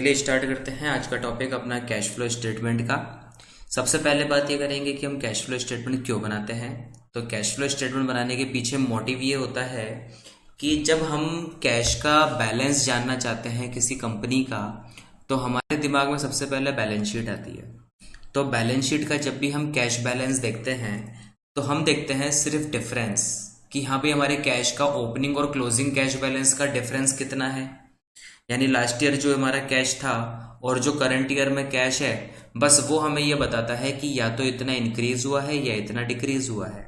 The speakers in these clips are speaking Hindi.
चलिए स्टार्ट करते हैं आज का टॉपिक अपना कैश फ्लो स्टेटमेंट का। सबसे पहले बात ये करेंगे कि हम कैश फ्लो स्टेटमेंट क्यों बनाते हैं। तो कैश फ्लो स्टेटमेंट बनाने के पीछे मोटिव ये होता है कि जब हम कैश का बैलेंस जानना चाहते हैं किसी कंपनी का, तो हमारे दिमाग में सबसे पहले बैलेंस शीट आती है। तो बैलेंस शीट का जब भी हम कैश बैलेंस देखते हैं तो हम देखते हैं सिर्फ डिफरेंस कि हाँ भाई हमारे कैश का ओपनिंग और क्लोजिंग कैश बैलेंस का डिफरेंस कितना है। यानी लास्ट ईयर जो हमारा कैश था और जो करंट ईयर में कैश है, बस वो हमें ये बताता है कि या तो इतना इंक्रीज हुआ है या इतना डिक्रीज हुआ है।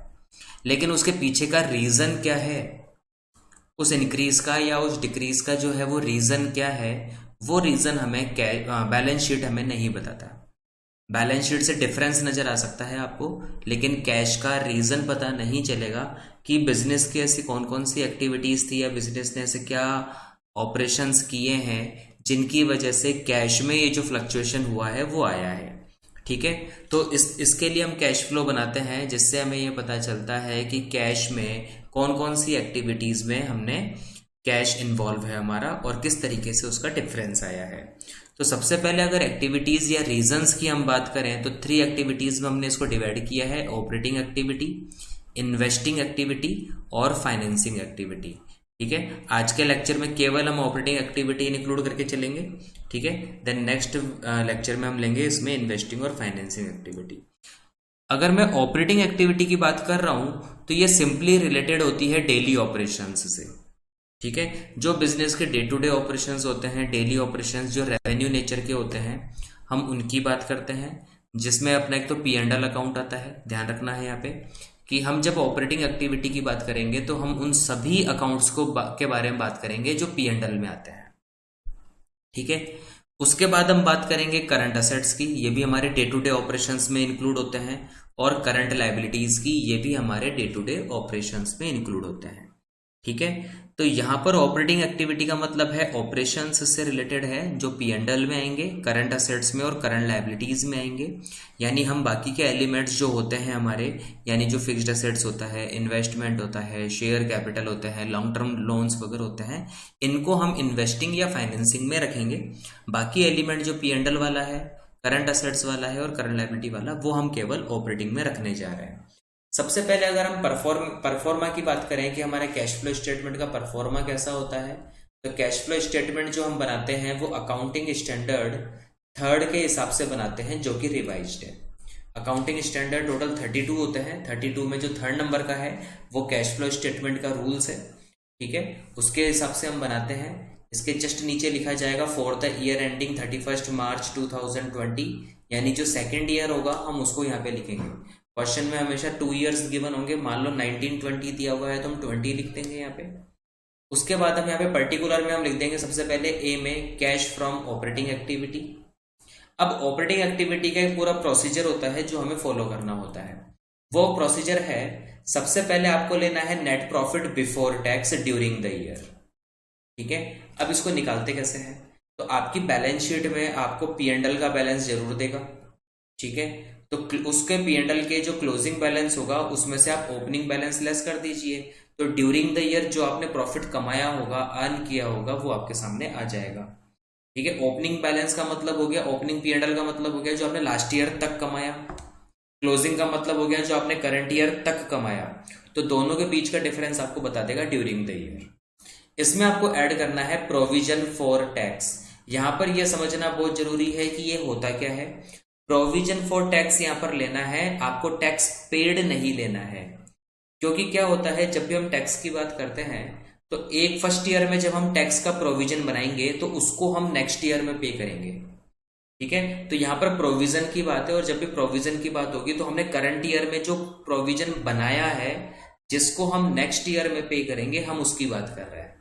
लेकिन उसके पीछे का रीजन क्या है, उस इंक्रीज का या उस डिक्रीज का जो है वो रीजन क्या है, वो रीजन हमें बैलेंस शीट हमें नहीं बताता। बैलेंस शीट से डिफरेंस नजर आ सकता है आपको, लेकिन कैश का रीजन पता नहीं चलेगा कि बिजनेस की ऐसी कौन कौन सी एक्टिविटीज थी या बिजनेस ने ऐसे क्या ऑपरेशंस किए हैं जिनकी वजह से कैश में ये जो फ्लक्चुएशन हुआ है वो आया है। ठीक है, तो इसके लिए हम कैश फ्लो बनाते हैं, जिससे हमें ये पता चलता है कि कैश में कौन कौन सी एक्टिविटीज में हमने कैश इन्वॉल्व है हमारा और किस तरीके से उसका डिफरेंस आया है। तो सबसे पहले अगर एक्टिविटीज या रीजंस की हम बात करें तो 3 एक्टिविटीज में हमने इसको डिवाइड किया है: ऑपरेटिंग एक्टिविटी, इन्वेस्टिंग एक्टिविटी और फाइनेंसिंग एक्टिविटी। ठीक है, आज के लेक्चर में केवल हम ऑपरेटिंग एक्टिविटी इंक्लूड करके चलेंगे। ठीक है, देन नेक्स्ट लेक्चर में हम लेंगे इसमें इन्वेस्टिंग और फाइनेंसिंग एक्टिविटी। अगर मैं ऑपरेटिंग एक्टिविटी की बात कर रहा हूं तो ये सिंपली रिलेटेड होती है डेली ऑपरेशंस से। ठीक है, जो बिजनेस के डे टू डे ऑपरेशंस होते हैं, डेली ऑपरेशंस जो रेवेन्यू नेचर के होते हैं, हम उनकी बात करते हैं, जिसमें अपना एक तो P&L अकाउंट आता है। ध्यान रखना है यहाँ पे कि हम जब ऑपरेटिंग एक्टिविटी की बात करेंगे तो हम उन सभी अकाउंट्स के बारे में बात करेंगे जो P&L में आते हैं। ठीक है, उसके बाद हम बात करेंगे करंट असेट्स की, ये भी हमारे डे टू डे ऑपरेशंस में इंक्लूड होते हैं, और करंट लायबिलिटीज की, ये भी हमारे डे टू डे ऑपरेशंस में इंक्लूड होते हैं। ठीक है, तो यहां पर ऑपरेटिंग एक्टिविटी का मतलब है ऑपरेशंस से रिलेटेड है, जो P&L में आएंगे, करंट असेट्स में और करंट लायबिलिटीज में आएंगे। यानी हम बाकी के एलिमेंट्स जो होते हैं हमारे, यानी जो फिक्स्ड असेट्स होता है, इन्वेस्टमेंट होता है, शेयर कैपिटल होते हैं, लॉन्ग टर्म लोन्स वगैरह होते हैं, इनको हम इन्वेस्टिंग या फाइनेंसिंग में रखेंगे। बाकी एलिमेंट जो P&L वाला है, करंट असेट्स वाला है और करंट लायबिलिटी वाला, वो हम केवल ऑपरेटिंग में रखने जा रहे हैं। सबसे पहले अगर हम परफॉर्मा की बात करें कि हमारे कैश फ्लो स्टेटमेंट का परफॉर्मा कैसा होता है, तो कैश फ्लो स्टेटमेंट जो हम बनाते हैं वो अकाउंटिंग स्टैंडर्ड 3 के हिसाब से बनाते हैं, जो कि रिवाइज्ड है। अकाउंटिंग स्टैंडर्ड टोटल 32 होते हैं। 32 में जो 3rd नंबर का है वो कैश फ्लो स्टेटमेंट का रूल्स है। ठीक है, उसके हिसाब से हम बनाते हैं। इसके जस्ट नीचे लिखा जाएगा फॉर द ईयर एंडिंग 31 मार्च 2020, यानी जो सेकेंड ईयर होगा हम उसको यहाँ पे लिखेंगे। क्वेश्चन में हमेशा 2 ईयर्स गिवन होंगे, मान लो 1920 दिया हुआ है तो हम 20 लिख देंगे यहाँ पे। उसके बाद हम यहाँ पे पर्टिकुलर में हम लिख देंगे सबसे पहले ए में कैश फ्रॉम ऑपरेटिंग एक्टिविटी। अब ऑपरेटिंग एक्टिविटी का एक पूरा प्रोसीजर होता है जो हमें फॉलो करना होता है। वो प्रोसीजर है, सबसे पहले आपको लेना है net profit before tax during the year. ठीक है, अब इसको निकालते कैसे हैं, तो आपकी बैलेंस शीट में आपको P&L का बैलेंस जरूर देगा। ठीक है, तो उसके P&L के जो क्लोजिंग बैलेंस होगा उसमें से आप ओपनिंग बैलेंस लेस कर दीजिए, तो ड्यूरिंग द ईयर जो आपने प्रॉफिट कमाया होगा, अर्न किया होगा, वो आपके सामने आ जाएगा। ठीक है, ओपनिंग बैलेंस का मतलब हो गया, ओपनिंग P&L का मतलब हो गया जो आपने लास्ट ईयर तक कमाया, क्लोजिंग का मतलब हो गया जो आपने करंट ईयर तक कमाया। तो दोनों के बीच का डिफरेंस आपको बता देगा ड्यूरिंग द ईयर। इसमें आपको ऐड करना है प्रोविजन फॉर टैक्स। यहां पर यह समझना बहुत जरूरी है कि ये होता क्या है। प्रोविजन फॉर टैक्स यहां पर लेना है, आपको टैक्स पेड नहीं लेना है। क्योंकि क्या होता है, जब भी हम टैक्स की बात करते हैं तो एक फर्स्ट ईयर में जब हम टैक्स का प्रोविजन बनाएंगे तो उसको हम नेक्स्ट ईयर में पे करेंगे। ठीक है, तो यहां पर प्रोविजन की बात है, और जब भी प्रोविजन की बात होगी तो हमने करंट ईयर में जो प्रोविजन बनाया है जिसको हम नेक्स्ट ईयर में पे करेंगे, हम उसकी बात कर रहे हैं।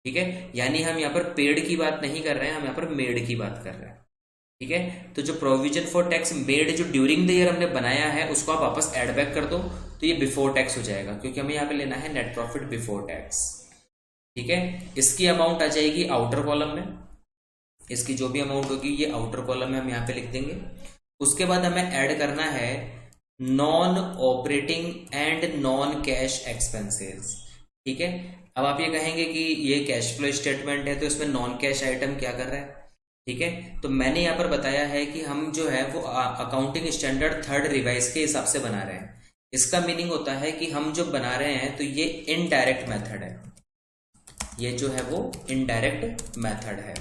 ठीक है, यानी हम यहाँ पर पेड की बात नहीं कर रहे हैं, हम यहाँ पर मेड की बात कर रहे हैं। ठीक है, तो जो प्रोविजन फॉर टैक्स मेड जो ड्यूरिंग द ईयर हमने बनाया है उसको आप वापस ऐड बैक कर दो, तो ये बिफोर टैक्स हो जाएगा, क्योंकि हमें यहाँ पे लेना है नेट प्रॉफिट बिफोर टैक्स। ठीक है, इसकी अमाउंट आ जाएगी आउटर कॉलम में, इसकी जो भी अमाउंट होगी ये आउटर कॉलम में हम यहाँ पे लिख देंगे। उसके बाद हमें ऐड करना है non operating and non cash expenses. ठीक है, अब आप ये कहेंगे कि ये कैश फ्लो स्टेटमेंट है तो इसमें नॉन कैश आइटम क्या कर रहा है, ठीक है। तो मैंने यहाँ पर बताया है कि हम जो है वो अकाउंटिंग स्टैंडर्ड थर्ड रिवाइज के हिसाब से बना रहे हैं। इसका मीनिंग होता है कि हम जो बना रहे हैं तो ये इनडायरेक्ट मेथड है, ये जो है वो इनडायरेक्ट मेथड है।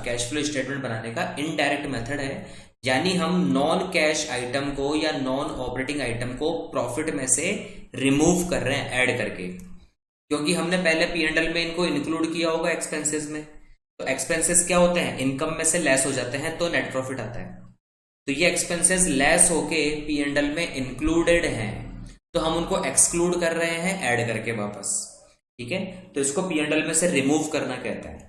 कैश फ्लो स्टेटमेंट बनाने का इनडायरेक्ट मेथड है, यानी हम नॉन कैश आइटम को या नॉन ऑपरेटिंग आइटम को प्रॉफिट में से रिमूव कर रहे हैं ऐड करके, क्योंकि हमने पहले P&L में इनको इंक्लूड किया होगा एक्सपेंसेस में। तो एक्सपेंसेस क्या होते हैं, इनकम में से लेस हो जाते हैं तो नेट प्रॉफिट आता है। तो ये एक्सपेंसेस लेस होके P&L में इंक्लूडेड हैं, तो हम उनको एक्सक्लूड कर रहे हैं ऐड करके वापस। ठीक है, तो इसको P&L में से रिमूव करना कहता है।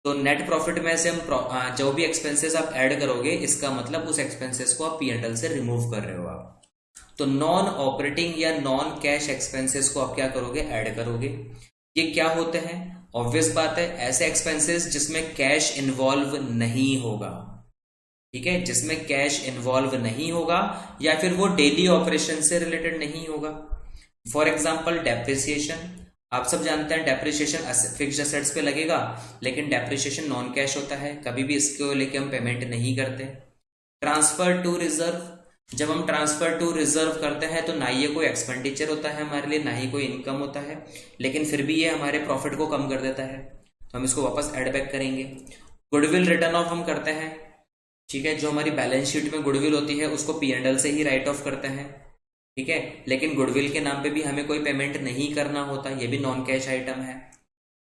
तो नेट प्रॉफिट में से हम जो भी एक्सपेंसेस आप ऐड करोगे, इसका मतलब उस एक्सपेंसेस को आप P&L से रिमूव कर रहे हो आप। तो नॉन ऑपरेटिंग या नॉन कैश एक्सपेंसेस को आप क्या करोगे, ऐड करोगे। ये क्या होते हैं, ऑब्वियस बात है, ऐसे एक्सपेंसेस जिसमें कैश इन्वॉल्व नहीं होगा। ठीक है, जिसमें कैश इन्वॉल्व नहीं होगा या फिर वो डेली ऑपरेशन से रिलेटेड नहीं होगा। फॉर एग्जाम्पल डेप्रिसिएशन, आप सब जानते हैं डेप्रिसिएशन फिक्स्ड एसेट्स पे लगेगा, लेकिन डेप्रिसिएशन नॉन कैश होता है, कभी भी इसको लेके हम पेमेंट नहीं करते। ट्रांसफर टू रिजर्व, जब हम ट्रांसफर टू रिजर्व करते हैं तो ना ये कोई एक्सपेंडिचर होता है हमारे लिए, ना ही कोई इनकम होता है, लेकिन फिर भी ये हमारे प्रॉफिट को कम कर देता है, तो हम इसको वापस एड बैक करेंगे। गुडविल रिटर्न ऑफ हम करते हैं, ठीक है, जो हमारी बैलेंस शीट में गुडविल होती है उसको P&L से ही राइट ऑफ करते हैं। ठीक है, लेकिन गुडविल के नाम पे भी हमें कोई पेमेंट नहीं करना होता, ये भी नॉन कैश आइटम है।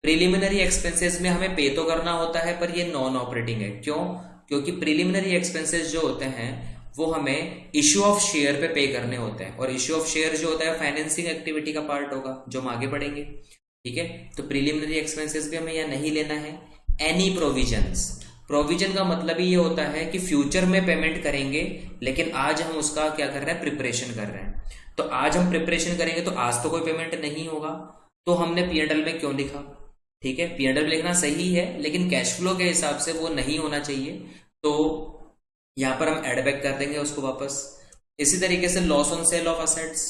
प्रिलिमिनरी एक्सपेंसेस में हमें पे तो करना होता है, पर ये नॉन ऑपरेटिंग है। क्यों, क्योंकि प्रिलिमिनरी एक्सपेंसेस जो होते हैं वो हमें इश्यू ऑफ शेयर पे पे करने होते हैं, और इश्यू ऑफ शेयर जो होता है फाइनेंसिंग एक्टिविटी का पार्ट होगा, जो हम आगे पढ़ेंगे। ठीक है, तो प्रिलिमिनरी एक्सपेंसेस भी हमें यहाँ नहीं लेना है। एनी प्रोविजंस, प्रोविजन का मतलब ही ये होता है कि फ्यूचर में पेमेंट करेंगे, लेकिन आज हम उसका क्या कर रहे हैं, प्रिपरेशन कर रहे हैं। तो आज हम प्रिपरेशन करेंगे तो आज तो कोई पेमेंट नहीं होगा, तो हमने P&L में क्यों लिखा। ठीक है, P&L लिखना सही है, लेकिन कैश फ्लो के हिसाब से वो नहीं होना चाहिए, तो यहां पर हम एड बैक कर देंगे उसको वापस। इसी तरीके से loss on sale of assets,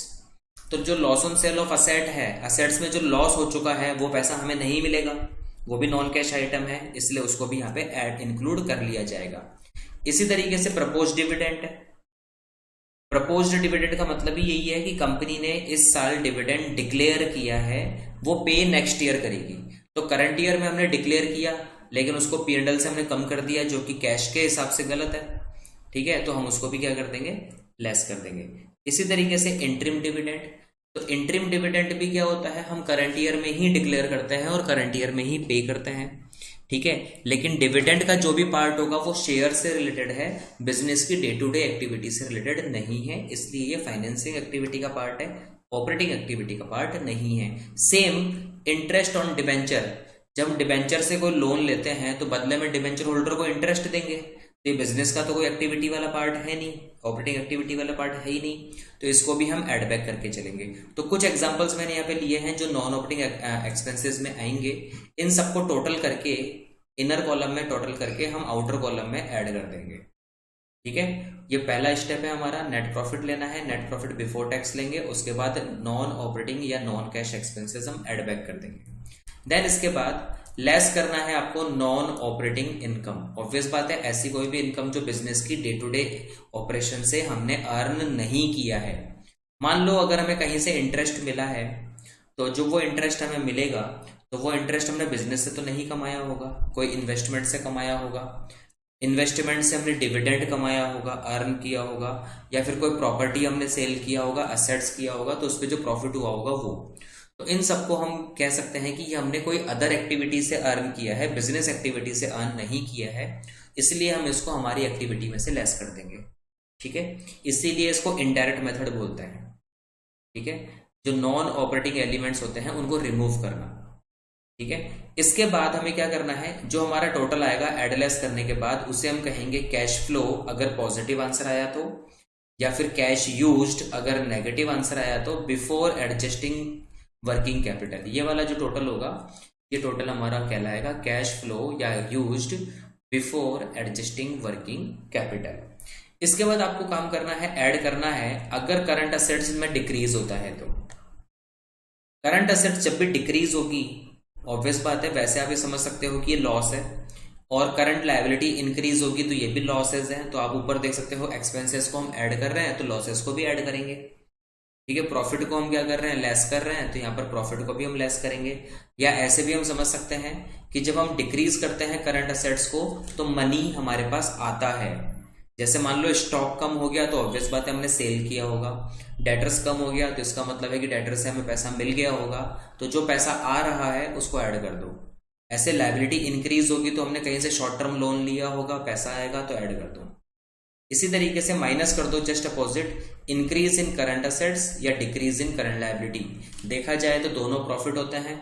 तो जो loss on sale of asset है, असेट्स में जो लॉस हो चुका है वो पैसा हमें नहीं मिलेगा, वो भी नॉन कैश आइटम है, इसलिए उसको भी यहाँ पे ऐड इंक्लूड कर लिया जाएगा। इसी तरीके से प्रपोज डिविडेंड है। प्रपोज्ड डिविडेंड का मतलब ही यही है कि कंपनी ने इस साल डिविडेंड डिक्लेयर किया है, वो पे नेक्स्ट ईयर करेगी। तो करंट ईयर में हमने डिक्लेयर किया, लेकिन उसको P&L से हमने कम कर दिया, जो कि कैश के हिसाब से गलत है। ठीक है, तो हम उसको भी क्या कर देंगे, लेस कर देंगे। इसी तरीके से इंटरिम डिविडेंड, तो इंटरिम डिविडेंड भी क्या होता है, हम करंट ईयर में ही डिक्लेयर करते हैं और करंट ईयर में ही पे करते हैं। ठीक है, लेकिन डिविडेंड का जो भी पार्ट होगा वो शेयर से रिलेटेड है, बिजनेस की डे टू डे एक्टिविटी से रिलेटेड नहीं है, इसलिए ये फाइनेंसिंग एक्टिविटी का पार्ट है, ऑपरेटिंग एक्टिविटी का पार्ट नहीं है। सेम इंटरेस्ट ऑन डिबेंचर, जब हम डिबेंचर से कोई लोन लेते हैं तो बदले में डिबेंचर होल्डर को इंटरेस्ट देंगे, तो ये बिजनेस का तो कोई एक्टिविटी वाला पार्ट है नहीं, ऑपरेटिंग एक्टिविटी वाला पार्ट है ही नहीं, तो इसको भी हम ऐड बैक करके चलेंगे। तो कुछ एग्जांपल्स मैंने यहाँ पे लिए हैं जो नॉन ऑपरेटिंग एक्सपेंसेस में आएंगे, इन सबको टोटल करके इनर कॉलम में टोटल करके हम आउटर कॉलम में ऐड कर देंगे। ठीक है, ये पहला स्टेप है हमारा, नेट प्रॉफिट लेना है, नेट प्रॉफिट बिफोर टैक्स लेंगे, उसके बाद नॉन ऑपरेटिंग या नॉन कैश एक्सपेंसेस हम ऐड बैक कर देंगे। देन इसके बाद लेस करना है आपको नॉन ऑपरेटिंग इनकम। ऑब्वियस बात है, ऐसी कोई भी इनकम जो बिजनेस की डे टू डे ऑपरेशन से हमने अर्न नहीं किया है। मान लो अगर हमें कहीं से इंटरेस्ट मिला है, तो जो वो इंटरेस्ट हमें मिलेगा, तो वो इंटरेस्ट हमने बिजनेस से तो नहीं कमाया होगा, कोई इन्वेस्टमेंट से कमाया होगा, इन्वेस्टमेंट से हमने डिविडेंड कमाया होगा, अर्न किया होगा, या फिर कोई प्रॉपर्टी हमने सेल किया होगा, असेट्स किया होगा, तो उस पर जो प्रॉफिट हुआ होगा वो। तो इन सबको हम कह सकते हैं कि ये हमने कोई अदर एक्टिविटी से अर्न किया है, बिजनेस एक्टिविटी से अर्न नहीं किया है, इसलिए हम इसको हमारी एक्टिविटी में से लेस कर देंगे। ठीक है, इसीलिए इसको इनडायरेक्ट मेथड बोलते हैं। ठीक है, जो नॉन ऑपरेटिंग एलिमेंट्स होते हैं उनको रिमूव करना। ठीक है, इसके बाद हमें क्या करना है, जो हमारा टोटल आएगा एड लेस करने के बाद, उसे हम कहेंगे कैश फ्लो अगर पॉजिटिव आंसर आया तो, या फिर कैश यूज्ड अगर नेगेटिव आंसर आया तो, बिफोर एडजस्टिंग वर्किंग कैपिटल। ये वाला जो टोटल होगा, ये टोटल हमारा कहलाएगा कैश फ्लो या used before adjusting working capital. इसके बाद आपको काम करना है, ऐड करना है अगर करंट असेट्स में डिक्रीज होता है तो। करंट असेट्स जब भी डिक्रीज होगी, ऑब्वियस बात है, वैसे आप ये समझ सकते हो कि ये लॉस है, और करंट लायबिलिटी इंक्रीज होगी तो ये भी लॉसेज हैं, तो आप ऊपर देख सकते हो एक्सपेंसेस को हम ऐड कर रहे हैं तो लॉसेस को भी ऐड करेंगे। ठीक है, प्रॉफिट को हम क्या कर रहे हैं, लेस कर रहे हैं, तो यहाँ पर प्रॉफिट को भी हम लेस करेंगे। या ऐसे भी हम समझ सकते हैं कि जब हम डिक्रीज करते हैं करंट असेट्स को तो मनी हमारे पास आता है। जैसे मान लो स्टॉक कम हो गया तो ऑब्वियस बात है हमने सेल किया होगा, डेटर्स कम हो गया तो इसका मतलब है कि डेटर से हमें पैसा मिल गया होगा, तो जो पैसा आ रहा है उसको ऐड कर दो। ऐसे लायबिलिटी इंक्रीज होगी तो हमने कहीं से शॉर्ट टर्म लोन लिया होगा, पैसा आएगा तो ऐड कर दो। इसी तरीके से माइनस कर दो just opposite, increase in current assets या डिक्रीज इन करंट लायबिलिटी। देखा जाए तो दोनों प्रॉफिट होते हैं,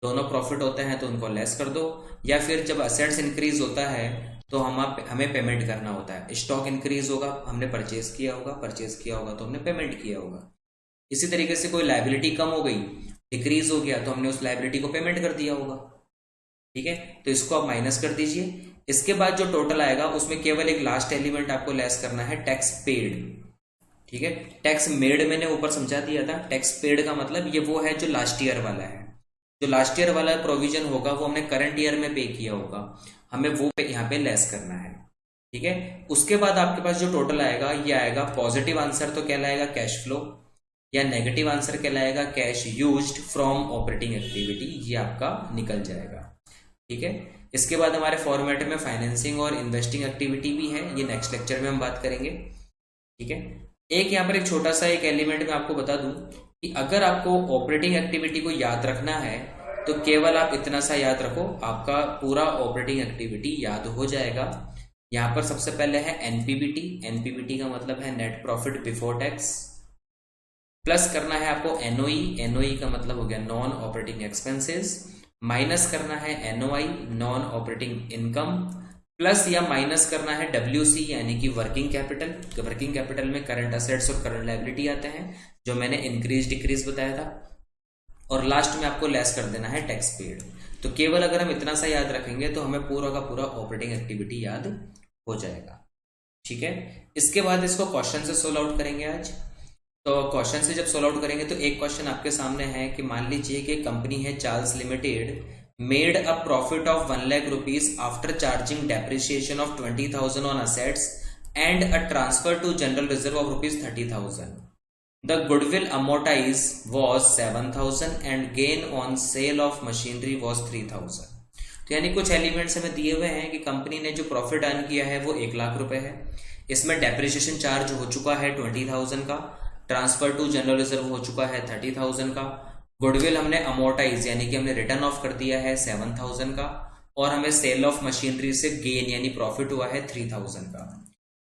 दोनों प्रॉफिट होते हैं तो उनको लेस कर दो। या फिर जब असेट्स इंक्रीज होता है तो हमें पेमेंट करना होता है। स्टॉक इंक्रीज होगा, हमने परचेज किया होगा तो हमने पेमेंट किया होगा। इसी तरीके से कोई लायबिलिटी कम हो गई, डिक्रीज हो गया, तो हमने उस लायबिलिटी को पेमेंट कर दिया होगा। ठीक है, तो इसको आप माइनस कर दीजिए। इसके बाद जो टोटल आएगा उसमें केवल एक लास्ट एलिमेंट आपको लेस करना है, टैक्स पेड। ठीक है, टैक्स मेड मैंने ऊपर समझा दिया था। टैक्स पेड का मतलब ये वो है जो लास्ट ईयर वाला है, जो लास्ट ईयर वाला प्रोविजन होगा वो हमने करंट ईयर में पे किया होगा, हमें वो यहाँ पे लेस करना है। ठीक है, उसके बाद आपके पास जो टोटल आएगा ये आएगा पॉजिटिव आंसर तो कहलाएगा कैश फ्लो, या नेगेटिव आंसर कहलाएगा cash used from operating activity, ये आपका निकल जाएगा। ठीक है, इसके बाद हमारे फॉर्मेट में फाइनेंसिंग और इन्वेस्टिंग एक्टिविटी भी है, ये नेक्स्ट लेक्चर में हम बात करेंगे। ठीक है, एक यहाँ पर एक छोटा सा एक एलिमेंट मैं आपको बता दूं कि अगर आपको ऑपरेटिंग एक्टिविटी को याद रखना है तो केवल आप इतना सा याद रखो, आपका पूरा ऑपरेटिंग एक्टिविटी याद हो जाएगा। यहां पर सबसे पहले है एनपीबीटी, एनपीबीटी का मतलब है net profit before tax, plus करना है आपको एनओई, एनओई का मतलब हो गया नॉन ऑपरेटिंग एक्सपेंसेस, माइनस करना है NOI non operating income, plus या माइनस करना है डब्ल्यूसी यानी कि वर्किंग कैपिटल। वर्किंग कैपिटल में करंट असेट्स और करंट लायबिलिटी आते हैं जो मैंने इंक्रीज डिक्रीज बताया था, और लास्ट में आपको लेस कर देना है टैक्स पेड। तो केवल अगर हम इतना सा याद रखेंगे तो हमें पूरा का पूरा ऑपरेटिंग एक्टिविटी याद हो जाएगा। ठीक है, इसके बाद इसको क्वेश्चन से सोल्व आउट करेंगे आज। तो क्वेश्चन से जब सोल्व आउट करेंगे तो एक क्वेश्चन आपके सामने है कि मान लीजिए कि कंपनी है Charles Limited made a profit of 1 lakh rupees after charging depreciation of 20,000 on assets and a transfer to general reserve of rupees 30,000। The goodwill amortized was 7,000 and gain on sale of machinery was 3,000। तो यानी कुछ एलिमेंट्स हमें दिए हुए हैं कि कंपनी ने जो प्रॉफिट अर्न किया है वो 1 लाख रुपए है, इसमें डेप्रिसिएशन चार्ज हो चुका है 20,000 का, ट्रांसफर टू जनरल रिजर्व हो चुका है 30,000 का, गुडविल हमने अमोर्टाइज यानी कि हमने रिटर्न ऑफ कर दिया है 7,000 का, और हमें सेल ऑफ मशीनरी से गेन यानी प्रॉफिट हुआ है 3,000 का।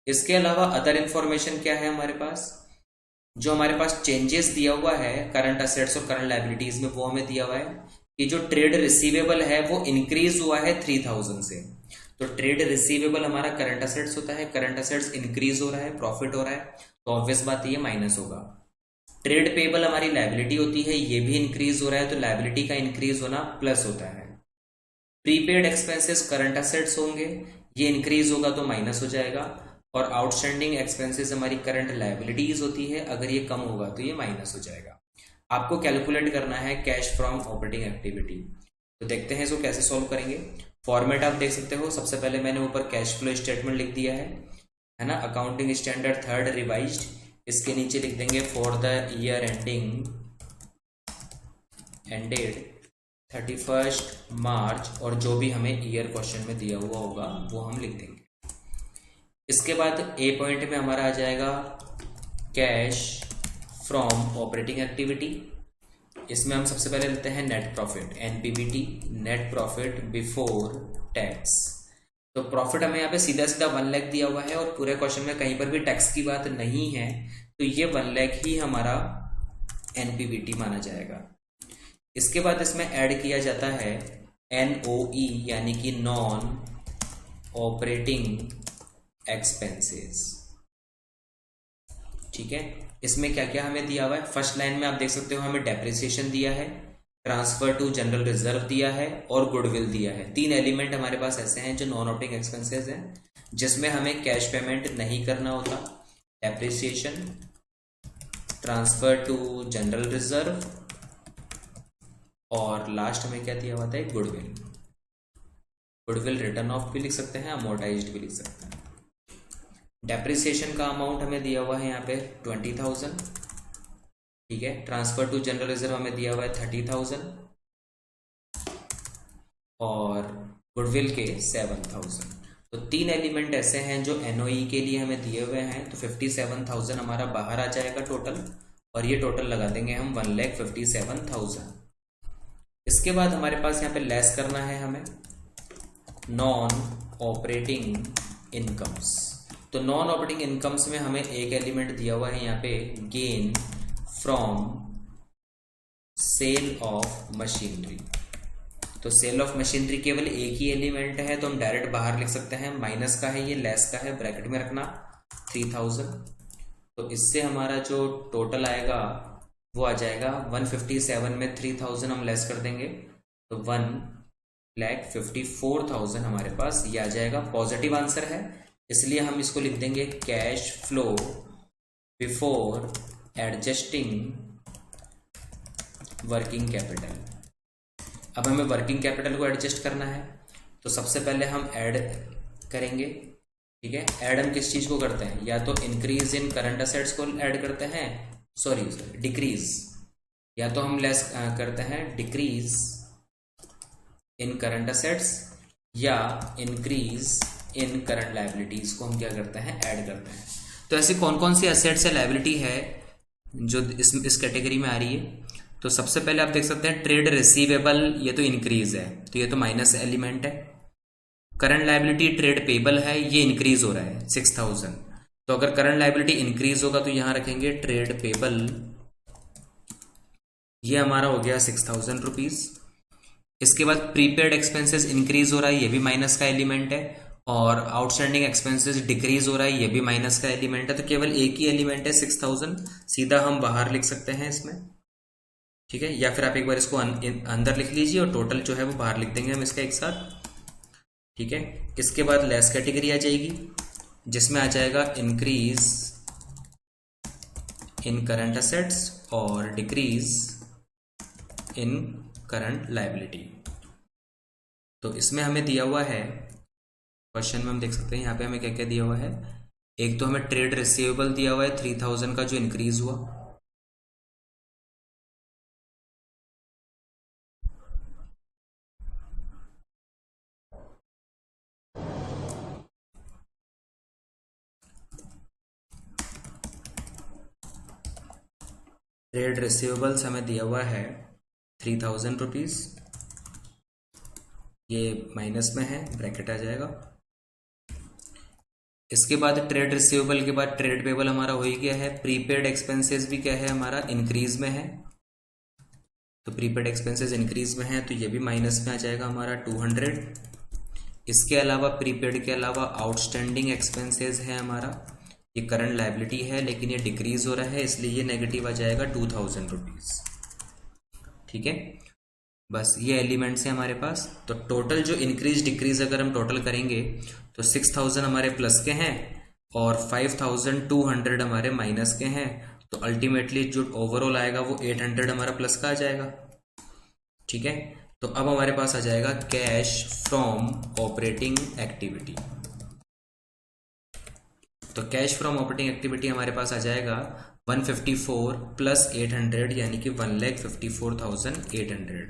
इसके अलावा अदर इंफॉर्मेशन क्या है हमारे पास, जो हमारे पास चेंजेस दिया हुआ है करंट असेट्स और करंट लायबिलिटीज में वो हमें दिया हुआ है कि जो ट्रेड रिसीवेबल है वो इंक्रीज हुआ है 3,000 से। तो ट्रेड रिसीवेबल हमारा करंट असेट्स होता है, करंट असेट्स इंक्रीज हो रहा है, प्रॉफिट हो रहा है, तो ऑब्वियस बात ये माइनस होगा। ट्रेड पेबल हमारी लायबिलिटी होती है, ये भी इंक्रीज हो रहा है तो लायबिलिटी का इंक्रीज होना प्लस होता है। प्रीपेड एक्सपेंसेस करंट असेट्स होंगे, ये इंक्रीज होगा तो माइनस हो जाएगा, और आउटस्टैंडिंग एक्सपेंसेस हमारी करंट लायबिलिटीज होती है, अगर ये कम होगा तो ये माइनस हो जाएगा। आपको कैलकुलेट करना है कैश फ्रॉम ऑपरेटिंग एक्टिविटी। तो देखते हैं इसको कैसे सॉल्व करेंगे। फॉर्मेट आप देख सकते हो, सबसे पहले मैंने ऊपर कैश फ्लो स्टेटमेंट लिख दिया है ना, अकाउंटिंग स्टैंडर्ड 3rd रिवाइज्ड। इसके नीचे लिख देंगे फॉर द ईयर एंडेड 31 मार्च, और जो भी हमें ईयर क्वेश्चन में दिया हुआ होगा वो हम लिख देंगे। इसके बाद ए पॉइंट में हमारा आ जाएगा कैश फ्रॉम ऑपरेटिंग एक्टिविटी। इसमें हम सबसे पहले लेते हैं net profit, NPBT, net profit before tax. तो प्रॉफिट हमें यहाँ पे सीधा सीधा 1 लाख दिया हुआ है और पूरे क्वेश्चन में कहीं पर भी टैक्स की बात नहीं है, तो ये 1 लाख ही हमारा एनपीबीटी माना जाएगा। इसके बाद इसमें ऐड किया जाता है एनओई यानी कि नॉन ऑपरेटिंग एक्सपेंसेस। ठीक है, इसमें क्या क्या हमें दिया हुआ है, फर्स्ट लाइन में आप देख सकते हो हमें डेप्रिसिएशन दिया है, ट्रांसफर टू जनरल रिजर्व दिया है और गुडविल दिया है। 3 एलिमेंट हमारे पास ऐसे हैं जो नॉन ऑपरेटिंग एक्सपेंसेस हैं, जिसमें हमें कैश पेमेंट नहीं करना होता। Depreciation, transfer to general reserve, और लास्ट में क्या दिया हुआ था, गुडविल। गुडविल रिटर्न ऑफ भी लिख सकते हैं, अमोर्टाइज्ड भी लिख सकते हैं। डेप्रिसिएशन का अमाउंट हमें दिया हुआ है यहाँ पे 20,000, ठीक है। ट्रांसफर टू जनरल रिजर्व हमें दिया हुआ है 30,000 और गुडविल के 7,000। तो 3 एलिमेंट ऐसे हैं जो एनओई के लिए हमें दिए हुए हैं। तो 57,000 हमारा बाहर आ जाएगा टोटल, और ये टोटल लगा देंगे हम 1,57,000। इसके बाद हमारे पास यहाँ पे लेस करना है हमें नॉन ऑपरेटिंग इनकम्स। तो नॉन ऑपरेटिंग इनकम्स में हमें एक एलिमेंट दिया हुआ है यहाँ पे gain from sale of machinery. तो सेल ऑफ मशीनरी केवल एक ही एलिमेंट है, तो हम डायरेक्ट बाहर लिख सकते हैं। माइनस का है, ये लेस का है, ब्रैकेट में रखना 3,000। तो इससे हमारा जो टोटल आएगा वो आ जाएगा 157 में 3,000 हम लेस कर देंगे तो 1,54,000 हमारे पास ये आ जाएगा। पॉजिटिव आंसर है, इसलिए हम इसको लिख देंगे cash flow before adjusting working capital. अब हमें वर्किंग कैपिटल को एडजस्ट करना है, तो सबसे पहले हम ऐड करेंगे, ठीक है। ऐड हम किस चीज को करते हैं, या तो इंक्रीज इन करंट असेट्स को ऐड करते हैं, सॉरी डिक्रीज, या तो हम लेस करते हैं डिक्रीज इन करंट असेट्स, या इंक्रीज इन करंट लायबिलिटीज को हम क्या करते हैं, ऐड करते हैं। तो ऐसी कौन कौन सी असेट्स या लायबिलिटी है जो इस कैटेगरी में आ रही है। तो सबसे पहले आप देख सकते हैं ट्रेड रिसीवेबल, ये तो इंक्रीज है, तो ये तो माइनस एलिमेंट है। करंट लायबिलिटी ट्रेड पेबल है, ये इंक्रीज हो रहा है 6,000। तो अगर करंट लायबिलिटी इंक्रीज होगा तो यहां रखेंगे ट्रेड पेबल, ये हमारा हो गया 6,000 रुपीज। इसके बाद प्रीपेड एक्सपेंसेस इंक्रीज हो रहा है, ये भी माइनस का एलिमेंट है, और आउटस्टैंडिंग एक्सपेंसेस डिक्रीज हो रहा है, ये भी माइनस का एलिमेंट है। तो केवल एक ही एलिमेंट है 6,000, सीधा हम बाहर लिख सकते हैं इसमें, ठीक है। या फिर आप एक बार इसको अंदर लिख लीजिए और टोटल जो है वो बाहर लिख देंगे हम इसका एक साथ, ठीक है। इसके बाद लेस कैटेगरी आ जाएगी, जिसमें आ जाएगा इंक्रीज इन करंट असेट्स और डिक्रीज इन करंट लायबिलिटी। तो इसमें हमें दिया हुआ है, क्वेश्चन में हम देख सकते हैं यहाँ पे हमें क्या क्या दिया हुआ है। एक तो हमें ट्रेड रिसीवेबल दिया हुआ है 3,000 का जो इंक्रीज हुआ, ट्रेड रिसीवेबल्स हमें दिया हुआ है 3,000 रुपीज, ये माइनस में है, ब्रैकेट आ जाएगा। इसके बाद ट्रेड रिसीवेबल के बाद ट्रेड पेबल हमारा हो ही गया है। प्रीपेड एक्सपेंसेस भी क्या है हमारा, इंक्रीज में है, तो प्रीपेड एक्सपेंसेस इंक्रीज में है, तो ये भी माइनस में आ जाएगा हमारा 200। इसके अलावा प्रीपेड के अलावा आउटस्टैंडिंग एक्सपेंसेस है हमारा, ये करंट लायबिलिटी है लेकिन ये डिक्रीज हो रहा है, इसलिए ये नेगेटिव आ जाएगा 2,000 रुपीज, ठीक है। बस ये एलिमेंट्स है हमारे पास। तो टोटल जो इंक्रीज डिक्रीज अगर हम टोटल करेंगे तो 6,000 हमारे प्लस के हैं और 5,200 हमारे माइनस के हैं। तो अल्टीमेटली जो ओवरऑल आएगा वो 800 हमारा प्लस का आ जाएगा, ठीक है। तो अब हमारे पास आ जाएगा कैश फ्रॉम ऑपरेटिंग एक्टिविटी। तो कैश फ्रॉम ऑपरेटिंग एक्टिविटी हमारे पास आ जाएगा 154 प्लस 800 यानी कि 1,54,800।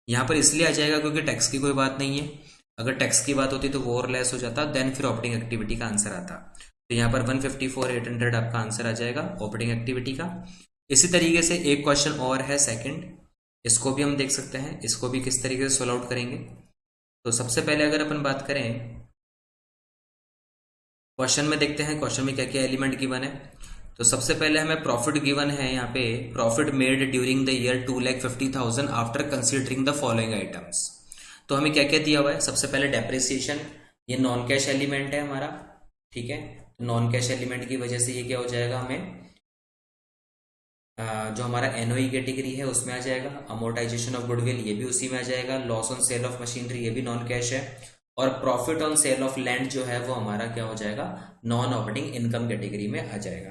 यहाँ पर इसलिए आ जाएगा क्योंकि टैक्स की कोई बात नहीं है। अगर टैक्स की बात होती तो वो और लेस हो जाता, देन फिर ऑपरेटिंग एक्टिविटी का आंसर आता। तो यहाँ पर 154,800 आपका आंसर आ जाएगा ऑपरेटिंग एक्टिविटी का। इसी तरीके से एक क्वेश्चन और है सेकंड, इसको भी हम देख सकते हैं, इसको भी किस तरीके से सोल्व आउट करेंगे। तो सबसे पहले अगर अपन बात करें क्वेश्चन में, देखते हैं क्वेश्चन में क्या क्या एलिमेंट गिवन है। तो सबसे पहले हमें प्रॉफिट गिवन है यहाँ पे, profit made during the year 2,50,000 after considering the following items. तो हमें क्या क्या दिया हुआ है, सबसे पहले डेप्रिसिएशन, ये नॉन कैश एलिमेंट है हमारा, ठीक है। नॉन कैश एलिमेंट की वजह से ये क्या हो जाएगा, हमें जो हमारा एनओई कैटेगरी है उसमें आ जाएगा। अमोर्टाइजेशन ऑफ गुडविल ये भी उसी में आ जाएगा। Loss on sale of machinery ये भी नॉन कैश है। और profit on sale of land जो है वो हमारा क्या हो जाएगा, नॉन ऑपरेटिंग इनकम कैटेगरी में आ जाएगा।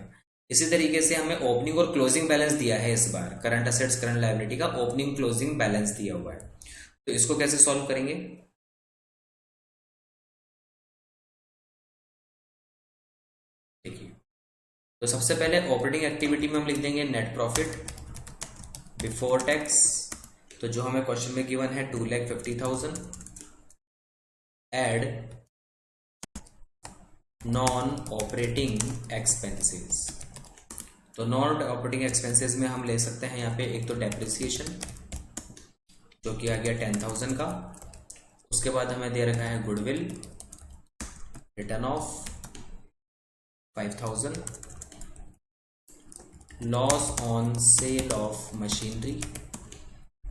इसी तरीके से हमें ओपनिंग और क्लोजिंग बैलेंस दिया है इस बार, करंट असेट्स करंट लायबिलिटी का ओपनिंग क्लोजिंग बैलेंस दिया हुआ है। तो इसको कैसे सॉल्व करेंगे, तो सबसे पहले ऑपरेटिंग एक्टिविटी में हम लिख देंगे नेट प्रॉफिट बिफोर टैक्स। तो जो हमें क्वेश्चन में गिवन है 2,50,000 एड नॉन ऑपरेटिंग एक्सपेंसेस। तो नॉन ऑपरेटिंग एक्सपेंसेस में हम ले सकते हैं यहाँ पे एक तो डेप्रिसिएशन जो कि आ गया 10,000 का। उसके बाद हमें दे रखा है goodwill return of 5,000, loss on sale of machinery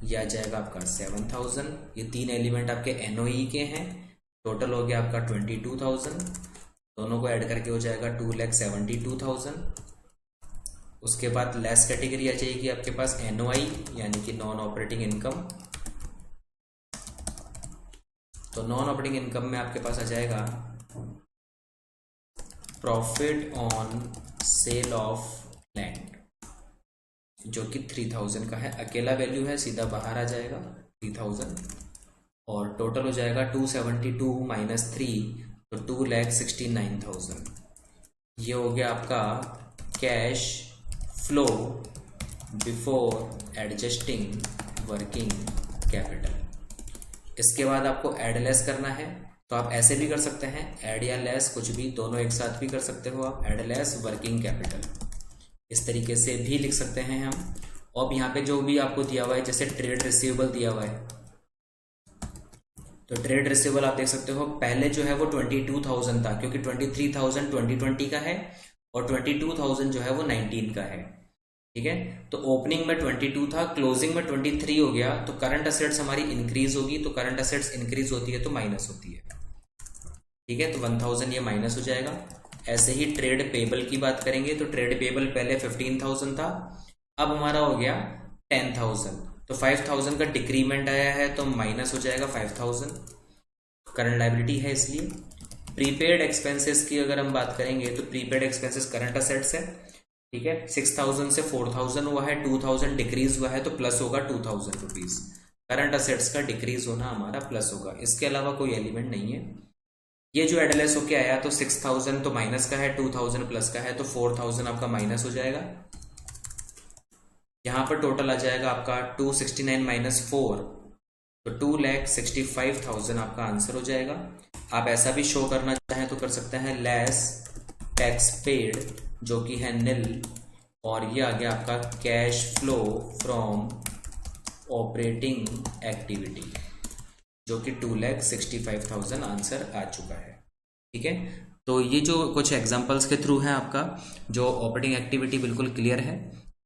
यह आ जाएगा आपका 7,000। ये तीन एलिमेंट आपके एनओई के हैं। टोटल हो गया आपका 22,000, दोनों को ऐड करके हो जाएगा 2,72,000। उसके बाद लेस कैटेगरी आ जाएगी आपके पास एनओआई यानी कि नॉन ऑपरेटिंग इनकम। तो नॉन ऑपरेटिंग इनकम में आपके पास आ जाएगा profit on sale of land जो कि 3,000 का है। अकेला वैल्यू है, सीधा बाहर आ जाएगा 3,000 और टोटल हो जाएगा 272 माइनस 3 तो 2,69,000। ये हो गया आपका cash flow before adjusting working capital. इसके बाद आपको ऐड लेस करना है। तो आप ऐसे भी कर सकते हैं, ऐड या लेस कुछ भी, दोनों एक साथ भी कर सकते हो आप। ऐड लेस वर्किंग कैपिटल इस तरीके से भी लिख सकते हैं हम। और यहाँ पे जो भी आपको दिया हुआ है, जैसे ट्रेड रिसीवेबल दिया हुआ है, तो ट्रेड रिसीवेबल आप देख सकते हो पहले जो है वो 22,000 था क्योंकि 23,000 2020 का है और 22,000 जो है वो 19 का है। ठीक है, तो ओपनिंग में 22 था, क्लोजिंग में 23 हो गया। तो करंट असेट्स हमारी इंक्रीज होगी। तो करंट असेट्स इंक्रीज होती है तो माइनस होती है। ठीक है, तो 1,000 ये माइनस हो जाएगा। ऐसे ही ट्रेड पेबल की बात करेंगे तो ट्रेड पेबल पहले 15,000 था, अब हमारा हो गया 10,000। तो 5,000 का डिक्रीमेंट आया है तो माइनस हो जाएगा 5,000। करंट लायबिलिटी है इसलिए। प्रीपेड एक्सपेंसेस की अगर हम बात करेंगे तो प्रीपेड एक्सपेंसेस करंट असेट्स है। ठीक है, 6,000 से 4,000 हुआ है, 2,000 डिक्रीज हुआ है तो प्लस होगा 2,000 रुपीज। करंट असेट्स का डिक्रीज होना हमारा प्लस होगा, इसके अलावा कोई एलिमेंट नहीं है। ये जो एडलेस होके आया तो 6,000 तो माइनस का है, 2,000 प्लस का है तो 4,000 आपका माइनस हो जाएगा। यहां पर टोटल आ जाएगा आपका 269 माइनस 4 तो 2,65,000 आपका आंसर हो जाएगा। आप ऐसा भी शो करना चाहें तो कर सकते हैं लेस टैक्स पेड जो कि है निल, और ये आ गया आपका cash flow from operating activity जो कि 2,65,000 आंसर आ चुका है। ठीक है, तो ये जो कुछ एग्जांपल्स के थ्रू है आपका जो ऑपरेटिंग एक्टिविटी बिल्कुल क्लियर है।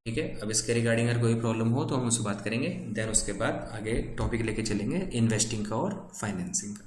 ठीक है, अब इसके रिगार्डिंग अगर कोई प्रॉब्लम हो तो हम उससे बात करेंगे, देन उसके बाद आगे टॉपिक लेके चलेंगे इन्वेस्टिंग का और फाइनेंसिंग का।